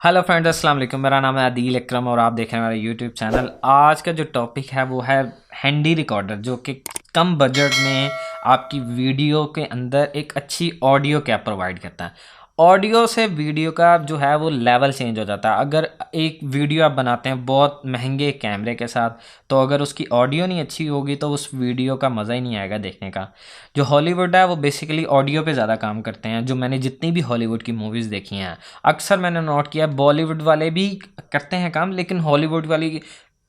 Hello friends, अस्सलाम वालेकुम। मेरा नाम है आदिल अकरम और आप देख रहे हैं हमारा यूट्यूब चैनल। आज का जो टॉपिक है वो है हैंडी रिकॉर्डर, जो कि कम बजट में आपकी वीडियो के अंदर एक अच्छी ऑडियो क्या प्रोवाइड करता है। ऑडियो से वीडियो का जो है वो लेवल चेंज हो जाता है। अगर एक वीडियो आप बनाते हैं बहुत महंगे कैमरे के साथ, तो अगर उसकी ऑडियो नहीं अच्छी होगी तो उस वीडियो का मज़ा ही नहीं आएगा देखने का। जो हॉलीवुड है वो बेसिकली ऑडियो पे ज़्यादा काम करते हैं। जो मैंने जितनी भी हॉलीवुड की मूवीज़ देखी हैं, अक्सर मैंने नोट किया बॉलीवुड वाले भी करते हैं काम, लेकिन हॉलीवुड वाली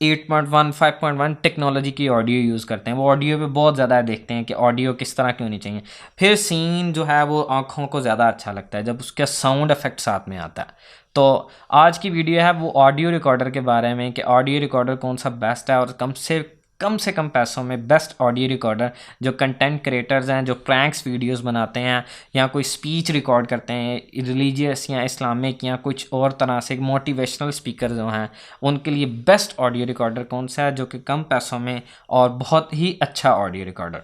8.1 5.1 टेक्नोलॉजी की ऑडियो यूज़ करते हैं। वो ऑडियो पे बहुत ज़्यादा देखते हैं कि ऑडियो किस तरह की होनी चाहिए। फिर सीन जो है वो आँखों को ज़्यादा अच्छा लगता है जब उसका साउंड इफेक्ट साथ में आता है। तो आज की वीडियो है वो ऑडियो रिकॉर्डर के बारे में कि ऑडियो रिकॉर्डर कौन सा बेस्ट है और कम से कम पैसों में बेस्ट ऑडियो रिकॉर्डर जो कंटेंट क्रिएटर्स हैं, जो प्रैंक्स वीडियोस बनाते हैं या कोई स्पीच रिकॉर्ड करते हैं रिलीजियस या इस्लामिक या कुछ और तरह से मोटिवेशनल स्पीकर जो हैं, उनके लिए बेस्ट ऑडियो रिकॉर्डर कौन सा है जो कि कम पैसों में और बहुत ही अच्छा ऑडियो रिकॉर्डर।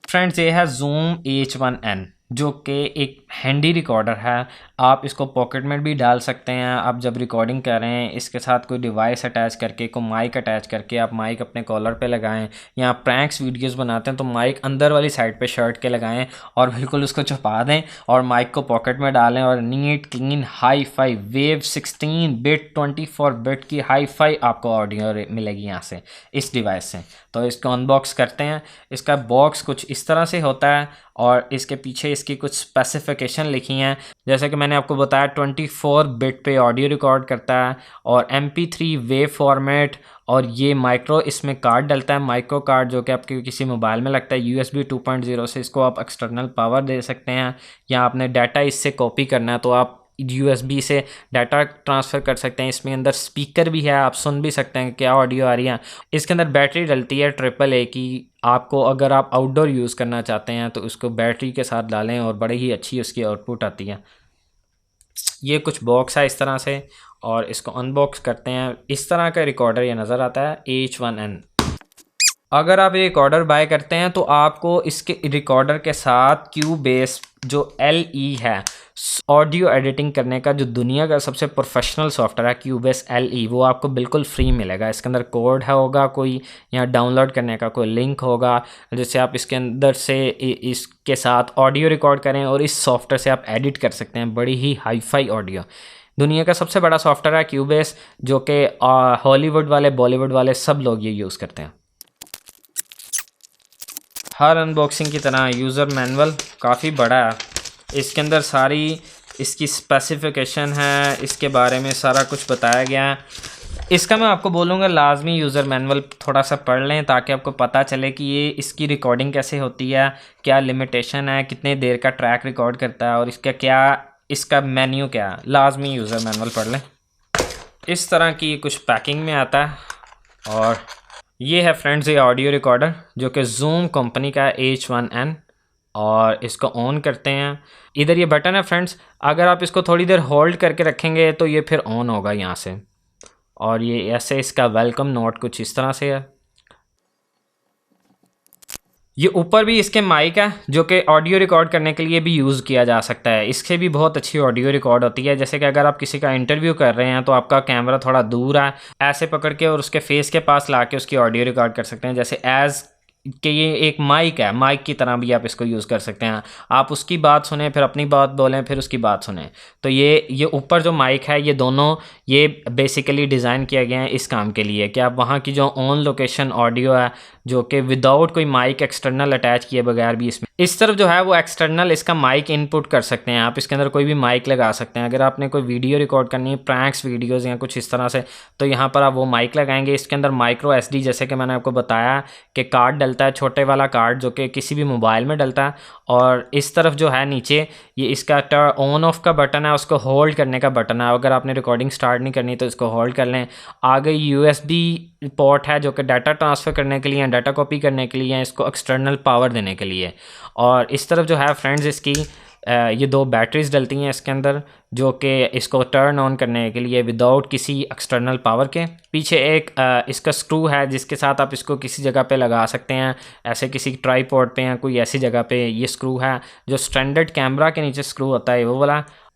फ्रेंड्स, ये है Zoom H1N, जो कि एक हैंडी रिकॉर्डर है। आप इसको पॉकेट में भी डाल सकते हैं। आप जब रिकॉर्डिंग कर रहे हैं इसके साथ कोई डिवाइस अटैच करके, कोई माइक अटैच करके आप माइक अपने कॉलर पे लगाएं, या आप प्रैंक्स वीडियोस बनाते हैं तो माइक अंदर वाली साइड पे शर्ट के लगाएं और बिल्कुल उसको छुपा दें और माइक को पॉकेट में डालें और neat clean hi-fi wave 16 bit 24 bit की हाई फाई आपको ऑडियो मिलेगी यहाँ से, इस डिवाइस से। तो इसको अनबॉक्स करते हैं। इसका बॉक्स कुछ इस तरह से होता है और इसके पीछे इसकी कुछ स्पेसिफिकेशन लिखी हैं। जैसे कि मैंने आपको बताया 24 बिट पे ऑडियो रिकॉर्ड करता है और MP3 वेव फॉर्मेट, और ये माइक्रो इसमें कार्ड डलता है, माइक्रो कार्ड, जो कि आपके किसी मोबाइल में लगता है। USB 2.0 से इसको आप एक्सटर्नल पावर दे सकते हैं, या आपने डाटा इससे कॉपी करना है तो आप USB से डाटा ट्रांसफ़र कर सकते हैं। इसमें अंदर स्पीकर भी है, आप सुन भी सकते हैं क्या ऑडियो आ रही है। इसके अंदर बैटरी डलती है AAA की। आपको अगर आप आउटडोर यूज़ करना चाहते हैं तो उसको बैटरी के साथ डालें और बड़ी ही अच्छी उसकी आउटपुट आती है। ये कुछ बॉक्स है इस तरह से और इसको अनबॉक्स करते हैं। इस तरह का रिकॉर्डर ये नज़र आता है H1N। अगर आप ये रिकॉर्डर बाय करते हैं तो आपको इसके रिकॉर्डर के साथ क्यूबेस जो LE है, ऑडियो एडिटिंग करने का जो दुनिया का सबसे प्रोफेशनल सॉफ्टवेयर है, क्यूबेस LE, वो आपको बिल्कुल फ्री मिलेगा। इसके अंदर कोड होगा कोई, या डाउनलोड करने का कोई लिंक होगा, जिससे आप इसके अंदर से इसके साथ ऑडियो रिकॉर्ड करें और इस सॉफ्टवेयर से आप एडिट कर सकते हैं बड़ी ही हाई फाई ऑडियो। दुनिया का सबसे बड़ा सॉफ्टवेयर है क्यूबेस, जो कि हॉलीवुड वाले बॉलीवुड वाले सब लोग ये यूज़ करते हैं। हर अनबॉक्सिंग की तरह यूज़र मैनुअल काफ़ी बड़ा है। इसके अंदर सारी इसकी स्पेसिफिकेशन है, इसके बारे में सारा कुछ बताया गया है। इसका मैं आपको बोलूँगा लाजमी यूज़र मैनुअल थोड़ा सा पढ़ लें, ताकि आपको पता चले कि ये इसकी रिकॉर्डिंग कैसे होती है, क्या लिमिटेशन है, कितने देर का ट्रैक रिकॉर्ड करता है और इसका मेन्यू क्या है। लाजमी यूज़र मैनुअल पढ़ लें। इस तरह की कुछ पैकिंग में आता है। और ये है फ्रेंड्स ये ऑडियो रिकॉर्डर जो कि Zoom कंपनी का H1N, और इसको ऑन करते हैं। इधर ये बटन है फ्रेंड्स, अगर आप इसको थोड़ी देर होल्ड करके रखेंगे तो ये फिर ऑन होगा यहाँ से। और ये ऐसे इसका वेलकम नोट कुछ इस तरह से है। ये ऊपर भी इसके माइक है जो कि ऑडियो रिकॉर्ड करने के लिए भी यूज़ किया जा सकता है। इससे भी बहुत अच्छी ऑडियो रिकॉर्ड होती है। जैसे कि अगर आप किसी का इंटरव्यू कर रहे हैं तो आपका कैमरा थोड़ा दूर है, ऐसे पकड़ के और उसके फेस के पास ला के उसकी ऑडियो रिकॉर्ड कर सकते हैं। जैसे एज़ कि ये एक माइक है, माइक की तरह भी आप इसको यूज़ कर सकते हैं। आप उसकी बात सुने, फिर अपनी बात बोलें, फिर उसकी बात सुने। तो ये ऊपर जो माइक है, ये दोनों ये बेसिकली डिज़ाइन किया गया है इस काम के लिए कि आप वहाँ की जो ऑन लोकेशन ऑडियो है, जो कि विदाउट कोई माइक एक्सटर्नल अटैच किए बगैर भी इसमें इस तरफ जो है वो एक्सटर्नल इसका माइक इनपुट कर सकते हैं। आप इसके अंदर कोई भी माइक लगा सकते हैं। अगर आपने कोई वीडियो रिकॉर्ड करनी है, प्रैंक्स वीडियोज़ या कुछ इस तरह से, तो यहाँ पर आप वो माइक लगाएंगे। इसके अंदर माइक्रो SD, जैसे कि मैंने आपको बताया कि कार्ड डलता है, छोटे वाला कार्ड जो कि किसी भी मोबाइल में डलता है। और इस तरफ जो है नीचे ये इसका ऑन ऑफ का बटन है, उसको होल्ड करने का बटन है। अगर आपने रिकॉर्डिंग स्टार्ट नहीं करनी तो इसको होल्ड कर लें। आगे USB पोर्ट है जो कि डाटा ट्रांसफ़र करने के लिए, डाटा कॉपी करने के लिए, इसको एक्सटर्नल पावर देने के लिए। और इस तरफ जो है फ्रेंड्स इसकी ये दो बैटरीज डलती हैं इसके अंदर, जो कि इसको टर्न ऑन करने के लिए विदाउट किसी एक्सटर्नल पावर के। पीछे एक इसका स्क्रू है जिसके साथ आप इसको किसी जगह पे लगा सकते हैं, ऐसे किसी ट्राईपॉड पे या कोई ऐसी जगह पे ये स्क्रू है। जो स्टैंडर्ड कैमरा के नीचे स्क्रू होता है वो वाला।